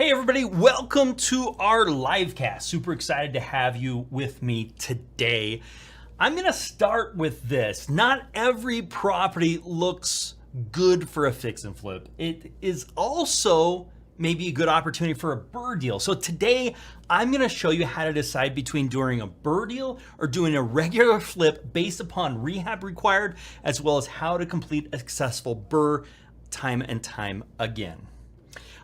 Hey everybody, welcome to our LiveCast. Super excited to have you with me today. I'm gonna start with this. Not every property looks good for a fix and flip. It is also maybe a good opportunity for a BRRRR deal. So today, I'm gonna show you how to decide between doing a BRRRR deal or doing a regular flip based upon rehab required, as well as how to complete a successful BRRRR time and time again.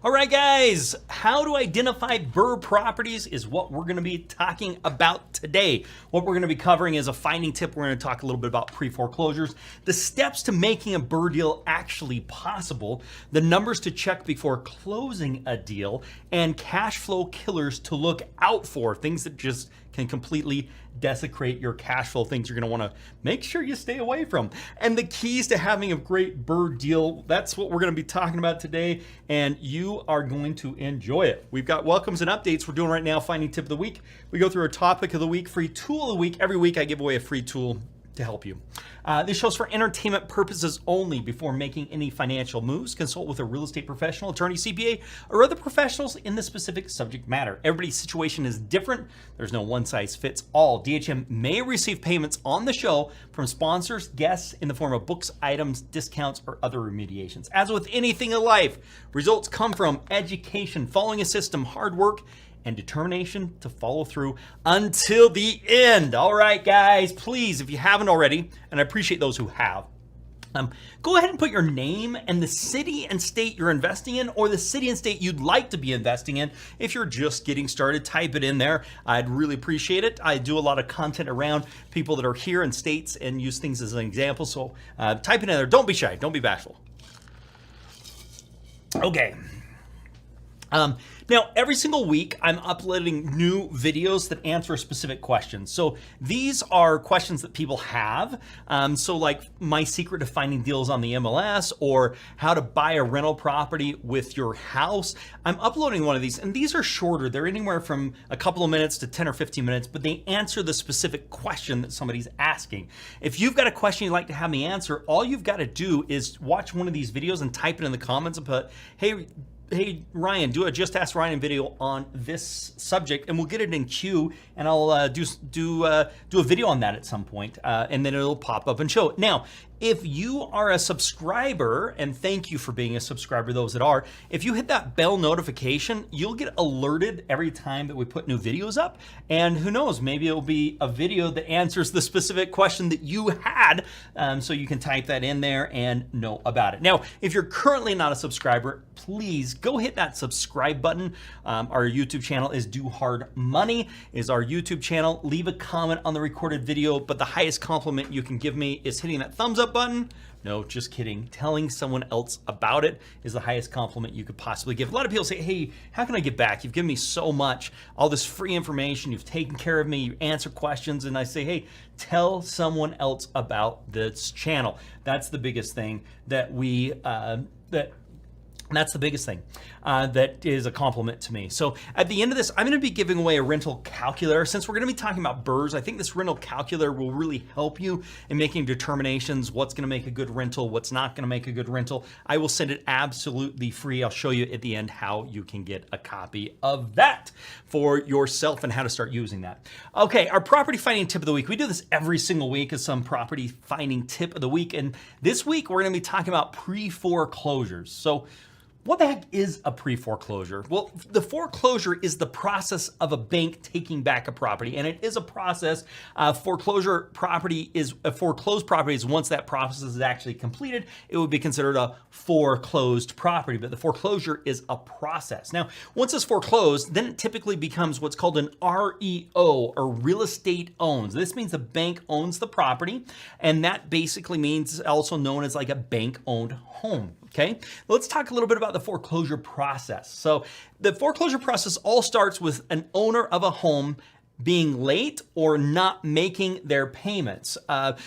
All right, guys, how to identify BRRRR properties is what we're gonna be talking about today. What we're gonna be covering is a finding tip. We're gonna talk a little bit about pre-foreclosures, the steps to making a BRRRR deal actually possible, the numbers to check before closing a deal, and cash flow killers to look out for, things that just can completely desecrate your cash flow, things you're gonna wanna make sure you stay away from. And the keys to having a great BRRRR deal, that's what we're gonna be talking about today, and you are going to enjoy it. We've got welcomes and updates. We're doing right now finding tip of the week. We go through our topic of the week, free tool of the week. Every week I give away a free tool to help you. This show's for entertainment purposes only. Before making any financial moves, consult with a real estate professional, attorney, CPA, or other professionals in the specific subject matter. Everybody's situation is different. There's no one size fits all. DHM may receive payments on the show from sponsors, guests in the form of books, items, discounts, or other remediations. As with anything in life, results come from education, following a system, hard work, and determination to follow through until the end. All right, guys, please, if you haven't already, and I appreciate those who have, go ahead and put your name and the city and state you're investing in, or the city and state you'd like to be investing in. If you're just getting started, type it in there. I'd really appreciate it. I do a lot of content around people that are here in states and use things as an example. So type it in there. Don't be shy. Don't be bashful. Okay. Now, every single week, I'm uploading new videos that answer a specific question. So these are questions that people have. So like my secret to finding deals on the MLS, or how to buy a rental property with your house. I'm uploading one of these, and these are shorter. They're anywhere from a couple of minutes to 10 or 15 minutes, but they answer the specific question that somebody's asking. If you've got a question you'd like to have me answer, all you've got to do is watch one of these videos and type it in the comments and put, hey Ryan, do a Just Ask Ryan video on this subject, and we'll get it in queue, and I'll do a video on that at some point, and then it'll pop up and show it. Now, if you are a subscriber, and thank you for being a subscriber, those that are, if you hit that bell notification, you'll get alerted every time that we put new videos up, and who knows, maybe it'll be a video that answers the specific question that you had, so you can type that in there and know about it. Now, if you're currently not a subscriber, please go hit that subscribe button. Our YouTube channel is DoHardMoney, is our YouTube channel. Leave a comment on the recorded video, but the highest compliment you can give me is hitting that thumbs up button. No, just kidding. Telling someone else about it is the highest compliment you could possibly give. A lot of people say, hey, how can I give back? You've given me so much, all this free information, you've taken care of me, you answer questions, and I say, hey, tell someone else about this channel. That's the biggest thing that that's the biggest thing that is a compliment to me. So at the end of this, I'm gonna be giving away a rental calculator. Since we're gonna be talking about BRRRRs, I think this rental calculator will really help you in making determinations, what's gonna make a good rental, what's not gonna make a good rental. I will send it absolutely free. I'll show you at the end how you can get a copy of that for yourself and how to start using that. Okay, our property finding tip of the week. We do this every single week as some property finding tip of the week. And this week, we're gonna be talking about pre-foreclosures. So what the heck is a pre-foreclosure? Well, the foreclosure is the process of a bank taking back a property, and it is a process. Foreclosed property is once that process is actually completed, it would be considered a foreclosed property, but the foreclosure is a process. Now, once it's foreclosed, then it typically becomes what's called an REO, or real estate owns. This means the bank owns the property, and that basically means also known as like a bank-owned home. Okay, let's talk a little bit about the foreclosure process. So the foreclosure process all starts with an owner of a home being late or not making their payments.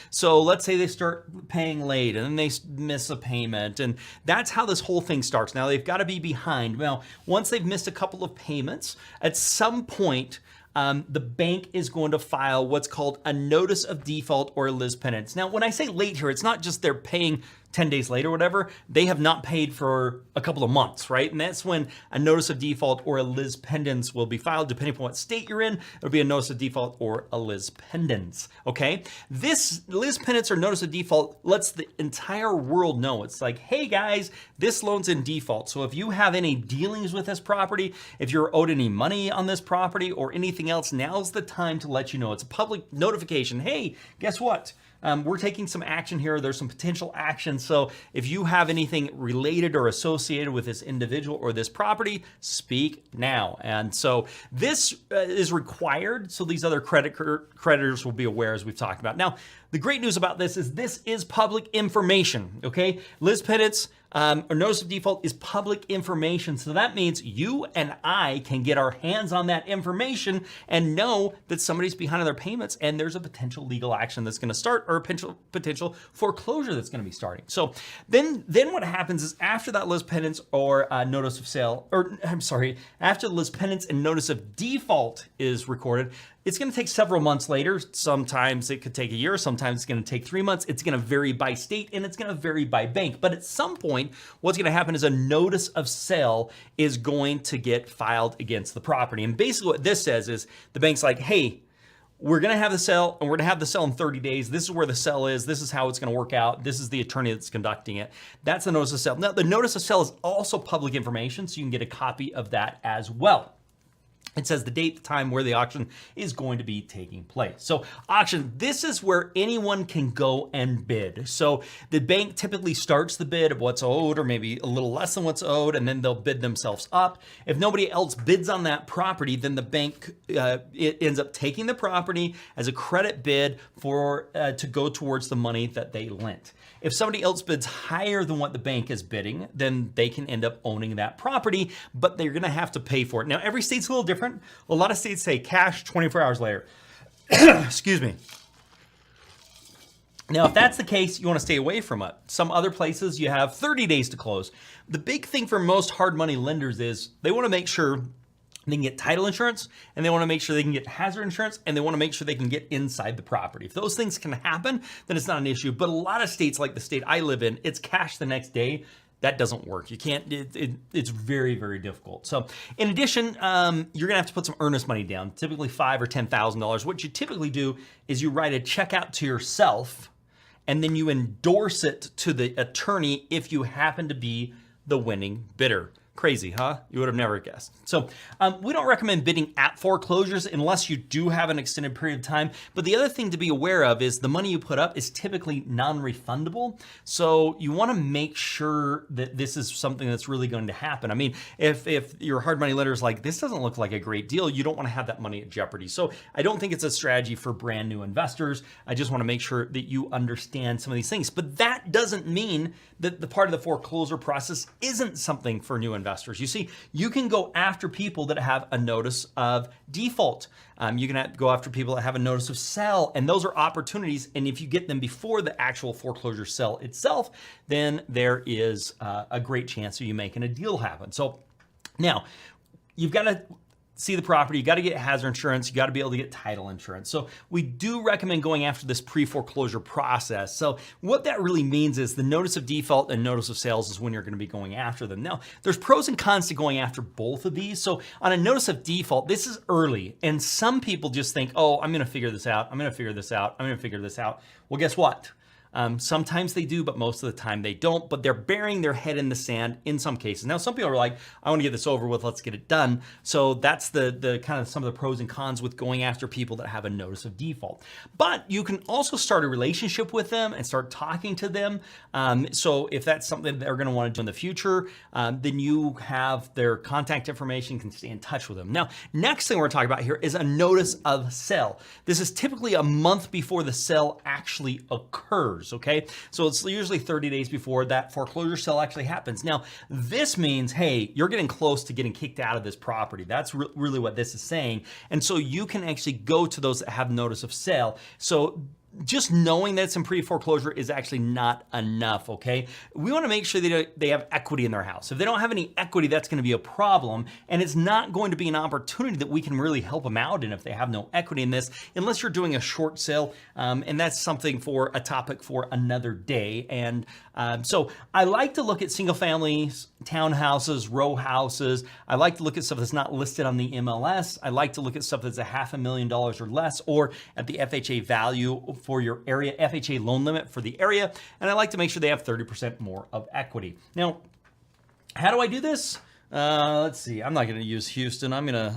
So let's say they start paying late and then they miss a payment, and that's how this whole thing starts. Now they've got to be behind. Now, once they've missed a couple of payments, at some point, the bank is going to file what's called a notice of default or a lis pendens. Now, when I say late here, it's not just they're paying 10 days later, whatever, they have not paid for a couple of months, right? And that's when a notice of default or a lis pendens will be filed, depending upon what state you're in. It'll be a notice of default or a lis pendens, okay? This lis pendens or notice of default lets the entire world know. It's like, hey guys, this loan's in default. So if you have any dealings with this property, if you're owed any money on this property or anything else, now's the time to let you know. It's a public notification. Hey, guess what? We're taking some action here. There's some potential action. So if you have anything related or associated with this individual or this property, speak now. And so this is required. So these other creditors will be aware, as we've talked about. Now, the great news about this is public information, okay? Lis pendens or notice of default is public information. So that means you and I can get our hands on that information and know that somebody's behind on their payments and there's a potential legal action that's gonna start or a potential foreclosure that's gonna be starting. So then what happens is after that lis pendens or notice of sale, or I'm sorry, after the lis pendens and notice of default is recorded, it's going to take several months later. Sometimes it could take a year. Sometimes it's going to take 3 months. It's going to vary by state and it's going to vary by bank. But at some point, what's going to happen is a notice of sale is going to get filed against the property. And basically what this says is the bank's like, hey, we're going to have the sale and we're going to have the sale in 30 days. This is where the sale is. This is how it's going to work out. This is the attorney that's conducting it. That's the notice of sale. Now, the notice of sale is also public information, so you can get a copy of that as well. It says the date, the time, where the auction is going to be taking place. So auction, this is where anyone can go and bid. So the bank typically starts the bid of what's owed or maybe a little less than what's owed, and then they'll bid themselves up. If nobody else bids on that property, then the bank it ends up taking the property as a credit bid for to go towards the money that they lent. If somebody else bids higher than what the bank is bidding, then they can end up owning that property, but they're gonna have to pay for it. Now, every state's a little different. A lot of states say cash 24 hours later. Excuse me. Now, if that's the case, you wanna stay away from it. Some other places you have 30 days to close. The big thing for most hard money lenders is they wanna make sure they can get title insurance, and they want to make sure they can get hazard insurance, and they want to make sure they can get inside the property. If those things can happen, then it's not an issue. But a lot of states, like the state I live in, it's cash the next day. That doesn't work. You can't, it's very, very difficult. So in addition, you're gonna have to put some earnest money down, typically $5,000 or $10,000. What you typically do is you write a check out to yourself, and then you endorse it to the attorney if you happen to be the winning bidder. Crazy, huh? You would have never guessed. So we don't recommend bidding at foreclosures unless you do have an extended period of time. But the other thing to be aware of is the money you put up is typically non-refundable. So you want to make sure that this is something that's really going to happen. I mean, if your hard money lender is like, this doesn't look like a great deal, you don't want to have that money at jeopardy. So I don't think it's a strategy for brand new investors. I just want to make sure that you understand some of these things. But that doesn't mean that the part of the foreclosure process isn't something for new investors. You see, you can go after people that have a notice of default. You can go after people that have a notice of sale, and those are opportunities. And if you get them before the actual foreclosure sale itself, then there is a great chance of you making a deal happen. So now you've got to see the property, you got to get hazard insurance, you got to be able to get title insurance. So we do recommend going after this pre-foreclosure process. So what that really means is the notice of default and notice of sales is when you're going to be going after them. Now, there's pros and cons to going after both of these. So on a notice of default, this is early, and some people just think, oh, I'm going to figure this out, I'm going to figure this out, I'm going to figure this out. Well, guess what? Sometimes they do, but most of the time they don't, but they're burying their head in the sand in some cases. Now, some people are like, I want to get this over with, let's get it done. So that's the kind of some of the pros and cons with going after people that have a notice of default. But you can also start a relationship with them and start talking to them. So if that's something they're going to want to do in the future, then you have their contact information, can stay in touch with them. Now, next thing we're talking about here is a notice of sale. This is typically a month before the sale actually occurs. Okay, so it's usually 30 days before that foreclosure sale actually happens. Now, this means, hey, you're getting close to getting kicked out of this property. That's really what this is saying. And so you can actually go to those that have notice of sale. So just knowing that it's in pre-foreclosure is actually not enough, okay? We wanna make sure they have equity in their house. If they don't have any equity, that's gonna be a problem, and it's not going to be an opportunity that we can really help them out in if they have no equity in this, unless you're doing a short sale, and that's something for a topic for another day. And So I like to look at single families, townhouses, row houses. I like to look at stuff that's not listed on the MLS. I like to look at stuff that's $500,000 or less, or at the FHA value for your area, FHA loan limit for the area. And I like to make sure they have 30% more of equity. Now, how do I do this? Let's see. I'm not going to use Houston. Okay,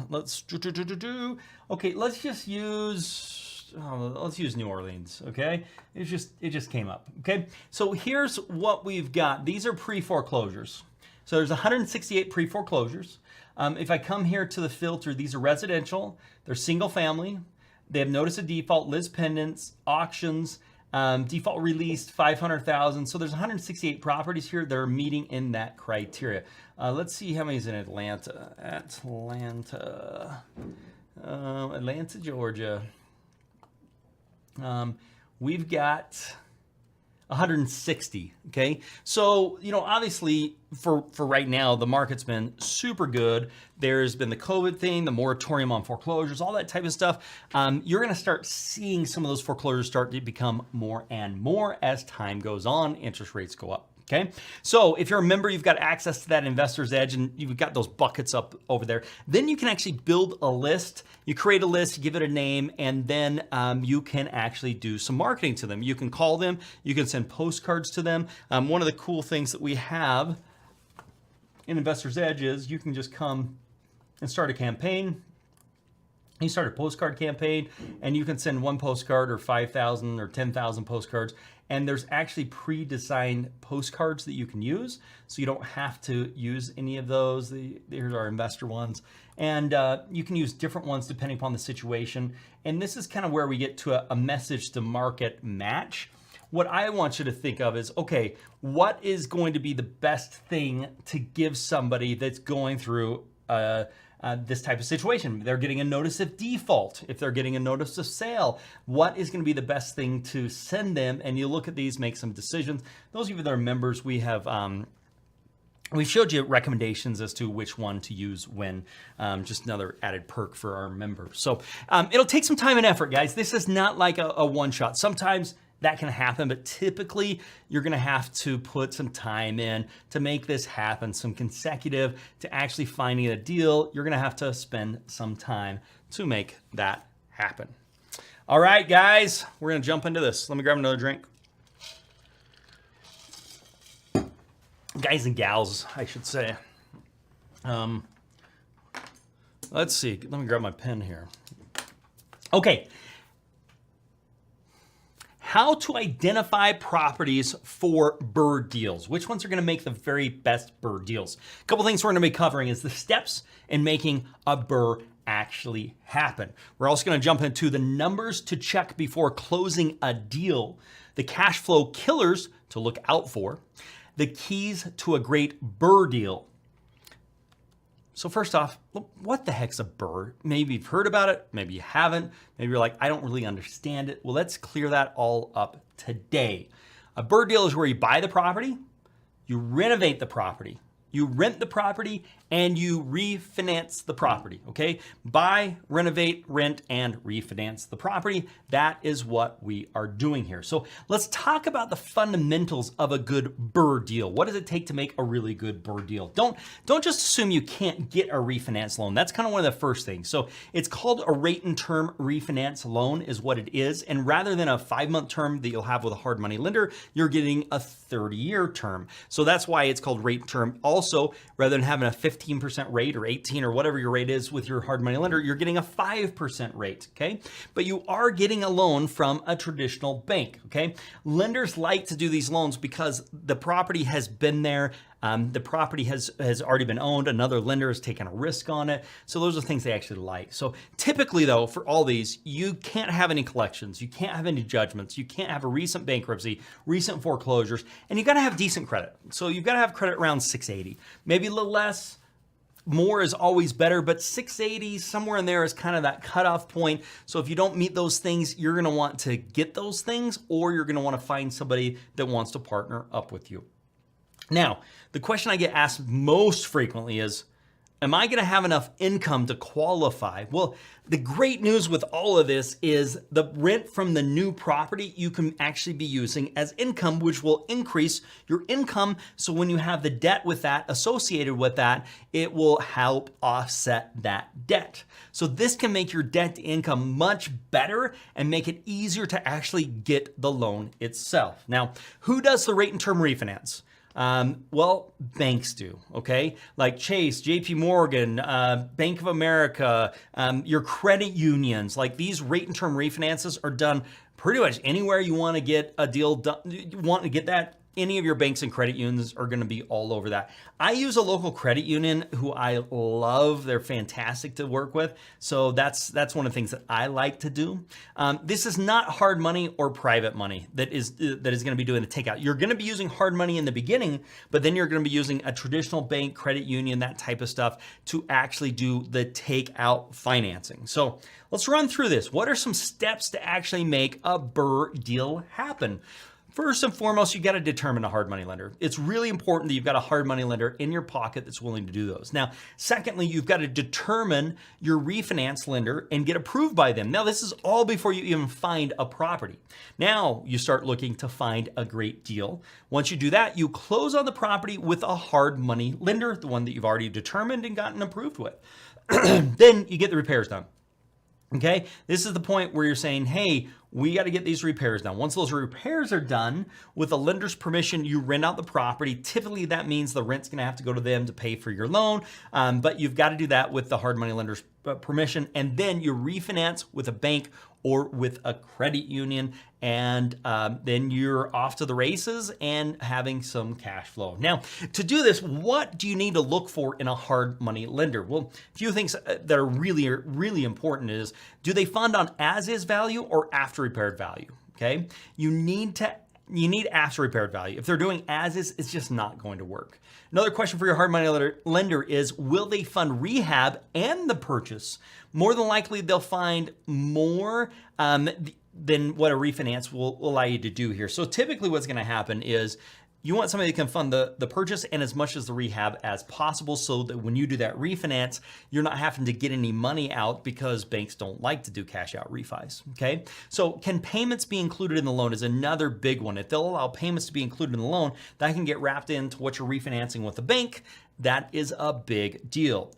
let's just use, let's use New Orleans. Okay, it just came up. Okay, so here's what we've got. These are pre-foreclosures. So there's 168 pre-foreclosures. If I come here to the filter, these are residential. They're single family. They have notice of default, lis pendants, auctions. Default released 500,000. So there's 168 properties here that are meeting in that criteria. Let's see how many is in Atlanta. Atlanta, Georgia. We've got 160. Okay, so obviously for right now the market's been super good. There's been the COVID thing, the moratorium on foreclosures, all that type of stuff. You're going to start seeing some of those foreclosures start to become more and more as time goes on, interest rates go up. Okay, so if you're a member, you've got access to that Investor's Edge, and you've got those buckets up over there. Then you can actually build a list. You create a list, you give it a name, and then you can actually do some marketing to them. You can call them, you can send postcards to them. One of the cool things that we have in Investor's Edge is you can just come and start a campaign. You start a postcard campaign, and you can send one postcard or 5,000 or 10,000 postcards. And there's actually pre-designed postcards that you can use, so you don't have to use any of those. Here's our investor ones. And you can use different ones depending upon the situation. And this is kind of where we get to a message to market match. What I want you to think of is, okay, what is going to be the best thing to give somebody that's going through this type of situation? They're getting a notice of default. If they're getting a notice of sale, what is going to be the best thing to send them? And you look at these, make some decisions. Those of you that are members, we have we showed you recommendations as to which one to use when, just another added perk for our members. So it'll take some time and effort, guys. This is not like a one-shot. Sometimes that can happen, but typically you're gonna have to put some time in to make this happen, some consecutive to actually finding a deal. You're gonna have to spend some time to make that happen. All right, guys, we're gonna jump into this. Let me grab another drink. Guys and gals, I should say. Let's see, let me grab my pen here. Okay. How to identify properties for BRRRR deals. Which ones are going to make the very best BRRRR deals? A couple things we're going to be covering is the steps in making a BRRRR actually happen. We're also going to jump into the numbers to check before closing a deal, the cash flow killers to look out for, the keys to a great BRRRR deal. So first off, what the heck's a BRRRR? Maybe you've heard about it, maybe you haven't. Maybe you're like, I don't really understand it. Well, let's clear that all up today. A BRRRR deal is where you buy the property, you renovate the property, you rent the property, and you refinance the property, okay? Buy, renovate, rent, and refinance the property. That is what we are doing here. So let's talk about the fundamentals of a good BRRRR deal. What does it take to make a really good BRRRR deal? Don't just assume you can't get a refinance loan. That's kind of one of the first things. So it's called a rate and term refinance loan is what it is. And rather than a 5-month term that you'll have with a hard money lender, you're getting a 30-year term. So that's why it's called rate and term. Also, rather than having a 15% rate or 18 or whatever your rate is with your hard money lender, you're getting a 5% rate, okay? But you are getting a loan from a traditional bank, okay? Lenders like to do these loans because the property has been there. The property has already been owned. Another lender has taken a risk on it. So those are things they actually like. So typically though, for all these, you can't have any collections. You can't have any judgments. You can't have a recent bankruptcy, recent foreclosures, and you gotta have decent credit. So you've gotta have credit around 680, maybe a little less. More is always better, but 680, somewhere in there is kind of that cutoff point. So if you don't meet those things, you're gonna want to get those things, or you're gonna wanna find somebody that wants to partner up with you. Now, the question I get asked most frequently is, am I gonna have enough income to qualify? Well, the great news with all of this is the rent from the new property you can actually be using as income, which will increase your income. So when you have the debt with that associated with that, it will help offset that debt. So this can make your debt to income much better and make it easier to actually get the loan itself. Now, who does the rate and term refinance? Well, banks do, okay? Like Chase, JP Morgan, Bank of America, your credit unions, like these rate and term refinances are done pretty much anywhere you want to get a deal done, you want to get that. Any of your banks and credit unions are going to be all over that. I use a local credit union who I love. They're fantastic to work with. So that's one of the things that I like to do. This is not hard money or private money that is going to be doing the takeout. You're going to be using hard money in the beginning, but then you're going to be using a traditional bank, credit union, that type of stuff to actually do the takeout financing. So let's run through this. What are some steps to actually make a BRRRR deal happen? First and foremost, you got to determine a hard money lender. It's really important that you've got a hard money lender in your pocket that's willing to do those. Now, secondly, you've got to determine your refinance lender and get approved by them. Now, this is all before you even find a property. Now, you start looking to find a great deal. Once you do that, you close on the property with a hard money lender, the one that you've already determined and gotten approved with. Then you get the repairs done. Okay, this is the point where you're saying, hey, we got to get these repairs done. Once those repairs are done, with the lender's permission, you rent out the property. Typically, that means the rent's going to have to go to them to pay for your loan, but you've got to do that with the hard money lender's permission, and then you refinance with a bank or with a credit union, and then you're off to the races and having some cash flow. Now, to do this, what do you need to look for in a hard money lender? Well, a few things that are really important is, do they fund on as-is value or after repaired value? Okay, you need after repaired value. If they're doing as-is, it's just not going to work. Another question for your hard money lender is, will they fund rehab and the purchase? More than likely, they'll find more than what a refinance will allow you to do here. So typically what's going to happen is you want somebody that can fund the purchase and as much as the rehab as possible, so that when you do that refinance, you're not having to get any money out, because banks don't like to do cash out refis, okay? So can payments be included in the loan is another big one. If they'll allow payments to be included in the loan, that can get wrapped into what you're refinancing with the bank. That is a big deal.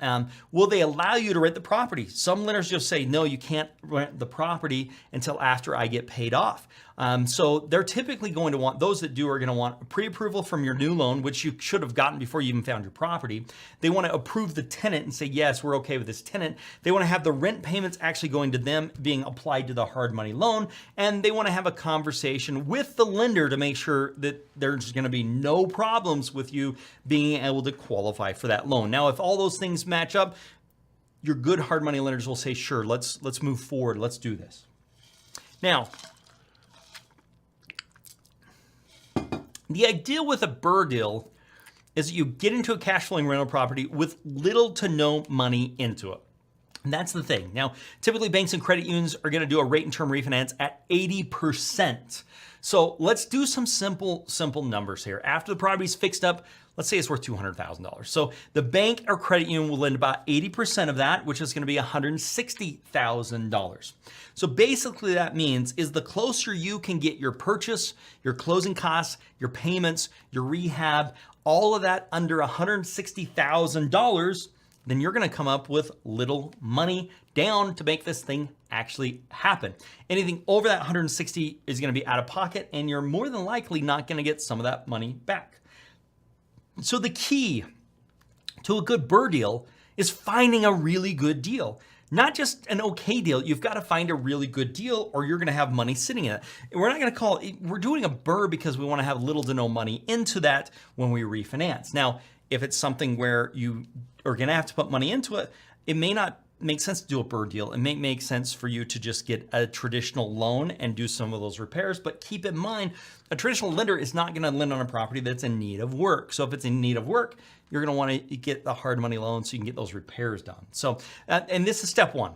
Will they allow you to rent the property? Some lenders just say, no, you can't rent the property until after I get paid off. So they're typically going to want, those that do are going to want pre-approval from your new loan, which you should have gotten before you even found your property. They want to approve the tenant and say, yes, we're okay with this tenant. They want to have the rent payments actually going to them being applied to the hard money loan. And they want to have a conversation with the lender to make sure that there's going to be no problems with you being able to qualify for that loan. Now, if all those things match up, your good hard money lenders will say, sure, let's move forward. Let's do this. Now, the idea with a BRRRR deal is that you get into a cash flowing rental property with little to no money into it. And that's the thing. Now, typically banks and credit unions are going to do a rate and term refinance at 80%. So let's do some simple numbers here. After the property's fixed up, let's say it's worth $200,000. So the bank or credit union will lend about 80% of that, which is going to be $160,000. So basically that means is the closer you can get your purchase, your closing costs, your payments, your rehab, all of that under $160,000, then you're going to come up with little money down to make this thing actually happen. Anything over that 160 is going to be out of pocket, and you're more than likely not going to get some of that money back. So the key to a good BRRRR deal is finding a really good deal. Not just an okay deal, you've got to find a really good deal, or you're going to have money sitting in it. We're not going to call it, we're doing a BRRRR because we want to have little to no money into that when we refinance. Now, if it's something where you are going to have to put money into it, it may not make sense to do a BRRRR deal. It may make sense for you to just get a traditional loan and do some of those repairs, but keep in mind, a traditional lender is not going to lend on a property that's in need of work. So if it's in need of work, you're going to want to get the hard money loan so you can get those repairs done. So, and this is step one.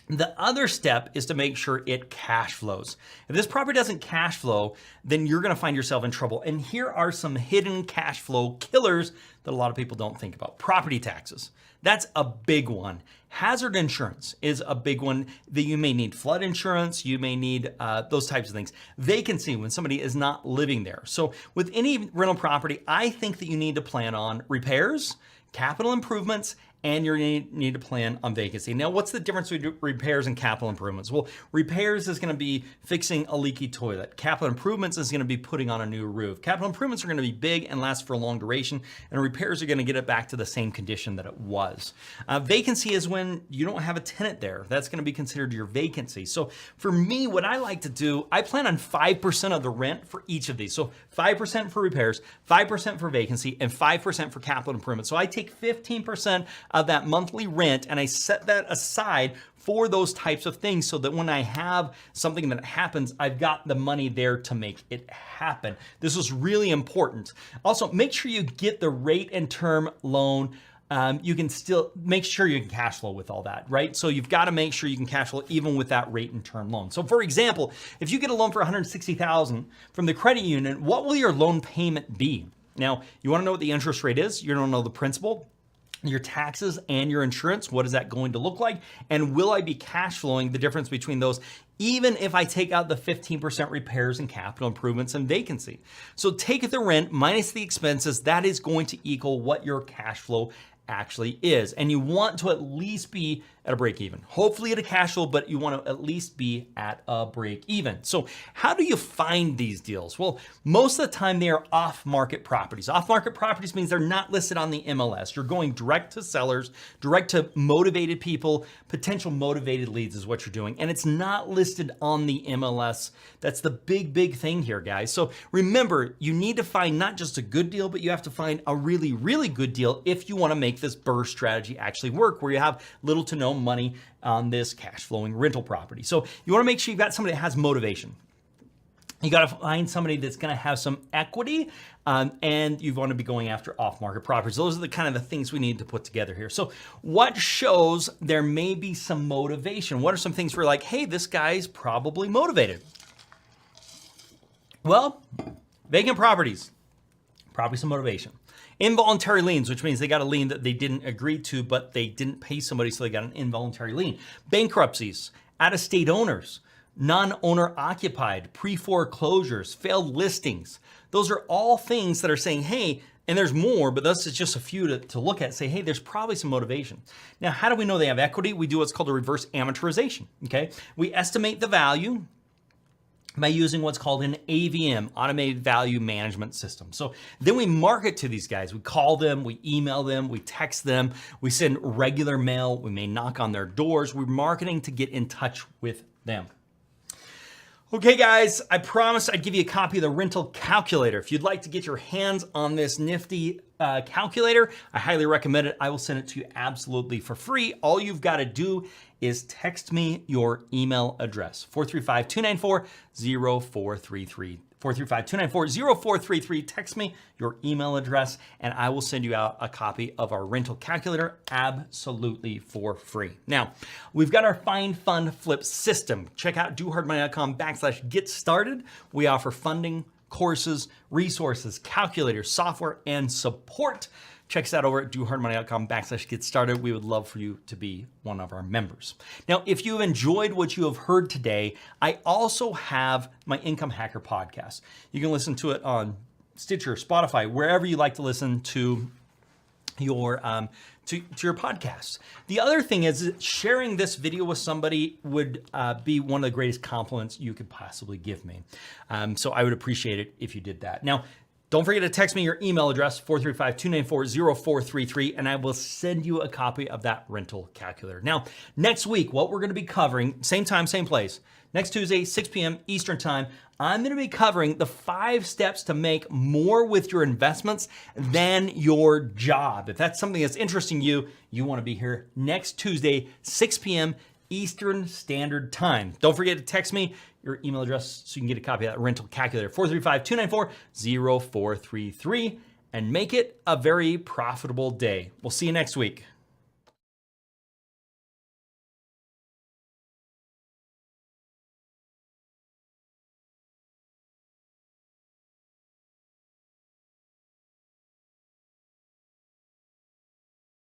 The other step is to make sure it cash flows. If this property doesn't cash flow, then you're gonna find yourself in trouble. And here are some hidden cash flow killers that a lot of people don't think about. Property taxes, that's a big one. Hazard insurance is a big one that you may need. Flood insurance, you may need those types of things. Vacancy, when somebody is not living there. So with any rental property, I think that you need to plan on repairs, capital improvements, and you need to plan on vacancy. Now, what's the difference between repairs and capital improvements? Well, repairs is gonna be fixing a leaky toilet. Capital improvements is gonna be putting on a new roof. Capital improvements are gonna be big and last for a long duration, and repairs are gonna get it back to the same condition that it was. Vacancy is when you don't have a tenant there. That's gonna be considered your vacancy. So for me, what I like to do, I plan on 5% of the rent for each of these. So 5% for repairs, 5% for vacancy, and 5% for capital improvements. So I take 15% of that monthly rent and I set that aside for those types of things so that when I have something that happens, I've got the money there to make it happen. This is really important. Also, make sure you get the rate and term loan. You can still make sure you can cash flow with all that, right? So you've got to make sure you can cash flow even with that rate and term loan. So for example, if you get a loan for $160,000 from the credit union, what will your loan payment be? Now, you want to know what the interest rate is. You don't know the principal, your taxes, and your insurance. What is that going to look like? And will I be cash flowing the difference between those, even if I take out the 15% repairs and capital improvements and vacancy? So take the rent minus the expenses. That is going to equal what your cash flow actually is. And you want to at least be at a break even. Hopefully at a cash flow, but you want to at least be at a break even. So how do you find these deals? Well, most of the time they are off-market properties. Off-market properties means they're not listed on the MLS. You're going direct to sellers, direct to motivated people, potential motivated leads is what you're doing. And it's not listed on the MLS. That's the big thing here, guys. So remember, you need to find not just a good deal, but you have to find a really good deal if you want to make this BRRRR strategy actually work, where you have little to no money on this cash flowing rental property. So you want to make sure you've got somebody that has motivation. You got to find somebody that's going to have some equity, and you want to be going after off-market properties. Those are the kind of the things we need to put together here. So what shows there may be some motivation? What are some things where you're like, hey, this guy's probably motivated? Well, vacant properties, probably some motivation. Involuntary liens, which means they got a lien that they didn't agree to, but they didn't pay somebody, so they got an involuntary lien. Bankruptcies, out-of-state owners, non-owner occupied, pre-foreclosures, failed listings. Those are all things that are saying, hey, and there's more, but that's just a few to look at, say, hey, there's probably some motivation. Now, how do we know they have equity? We do what's called a reverse amortization, okay? We estimate the value by using what's called an AVM, Automated Value Management System. So then we market to these guys. We call them, we email them, we text them, we send regular mail, we may knock on their doors. We're marketing to get in touch with them. Okay, guys, I promised I'd give you a copy of the rental calculator. If you'd like to get your hands on this nifty calculator, I highly recommend it. I will send it to you absolutely for free. All you've got to do is text me your email address, 435-294-0433. 435-294-0433. Text me your email address and I will send you out a copy of our rental calculator absolutely for free. Now, we've got our Find Fund Flip system. Check out DoHardMoney.com/get started. We offer funding, courses, resources, calculators, software, and support. Check us out over at DoHardMoney.com/get started. We would love for you to be one of our members. Now, if you've enjoyed what you have heard today, I also have my Income Hacker podcast. You can listen to it on Stitcher, Spotify, wherever you like to listen to your your podcasts. The other thing is sharing this video with somebody would be one of the greatest compliments you could possibly give me. So I would appreciate it if you did that. Now, don't forget to text me your email address, 435-294-0433, and I will send you a copy of that rental calculator. Now, next week, what we're gonna be covering, same time, same place, next Tuesday, 6 p.m. Eastern time, I'm gonna be covering the 5 steps to make more with your investments than your job. If that's something that's interesting you, you wanna be here next Tuesday, 6 p.m. Eastern Standard Time. Don't forget to text me your email address so you can get a copy of that rental calculator, 435-294-0433, and make it a very profitable day. We'll see you next week.